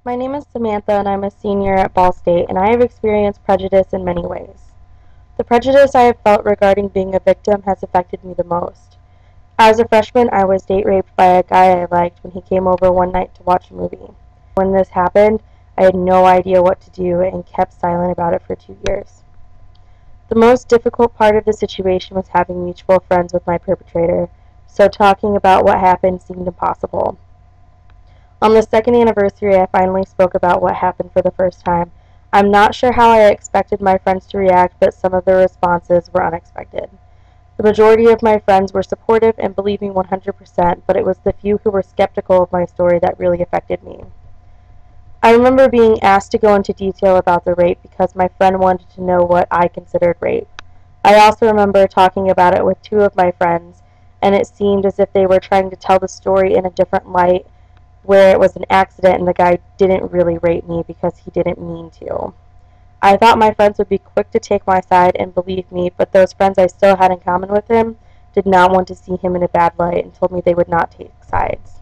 My name is Samantha and I'm a senior at Ball State, and I have experienced prejudice in many ways. The prejudice I have felt regarding being a victim has affected me the most. As a freshman, I was date raped by a guy I liked when he came over one night to watch a movie. When this happened, I had no idea what to do and kept silent about it for 2 years. The most difficult part of the situation was having mutual friends with my perpetrator, so talking about what happened seemed impossible. On the second anniversary, I finally spoke about what happened for the first time. I'm not sure how I expected my friends to react, but some of their responses were unexpected. The majority of my friends were supportive and believed me 100%, but it was the few who were skeptical of my story that really affected me. I remember being asked to go into detail about the rape because my friend wanted to know what I considered rape. I also remember talking about it with two of my friends, and it seemed as if they were trying to tell the story in a different light, where it was an accident and the guy didn't really rape me because he didn't mean to. I thought my friends would be quick to take my side and believe me, but those friends I still had in common with him did not want to see him in a bad light and told me they would not take sides.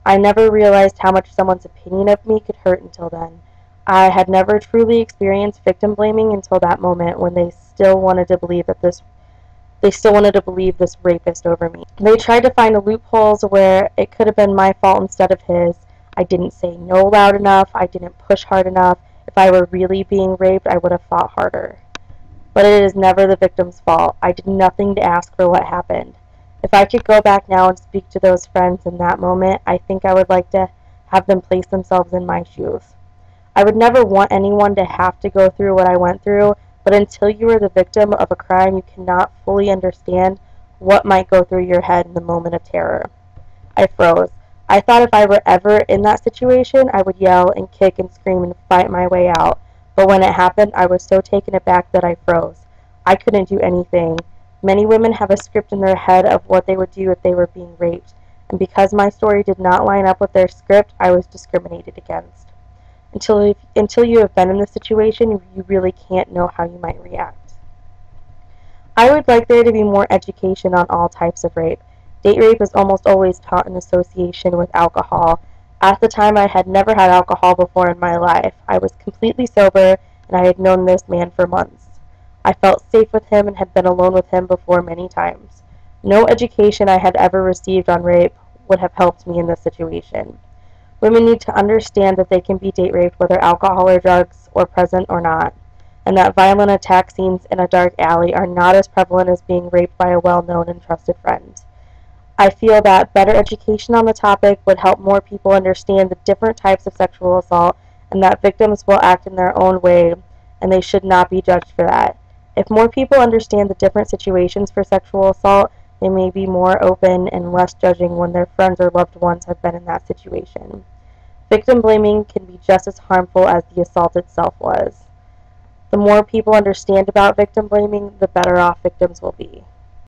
I never realized how much someone's opinion of me could hurt until then. I had never truly experienced victim blaming until that moment when they still wanted to believe this rapist over me. They tried to find loopholes where it could have been my fault instead of his. I didn't say no loud enough. I didn't push hard enough. If I were really being raped, I would have fought harder. But it is never the victim's fault. I did nothing to ask for what happened. If I could go back now and speak to those friends in that moment, I think I would like to have them place themselves in my shoes. I would never want anyone to have to go through what I went through, but until you are the victim of a crime, you cannot fully understand what might go through your head in the moment of terror. I froze. I thought if I were ever in that situation, I would yell and kick and scream and fight my way out. But when it happened, I was so taken aback that I froze. I couldn't do anything. Many women have a script in their head of what they would do if they were being raped, and because my story did not line up with their script, I was discriminated against. Until you have been in this situation, you really can't know how you might react. I would like there to be more education on all types of rape. Date rape is almost always taught in association with alcohol. At the time, I had never had alcohol before in my life. I was completely sober, and I had known this man for months. I felt safe with him and had been alone with him before many times. No education I had ever received on rape would have helped me in this situation. Women need to understand that they can be date raped whether alcohol or drugs are present or not, and that violent attack scenes in a dark alley are not as prevalent as being raped by a well-known and trusted friend. I feel that better education on the topic would help more people understand the different types of sexual assault and that victims will act in their own way and they should not be judged for that. If more people understand the different situations for sexual assault, they may be more open and less judging when their friends or loved ones have been in that situation. Victim blaming can be just as harmful as the assault itself was. The more people understand about victim blaming, the better off victims will be.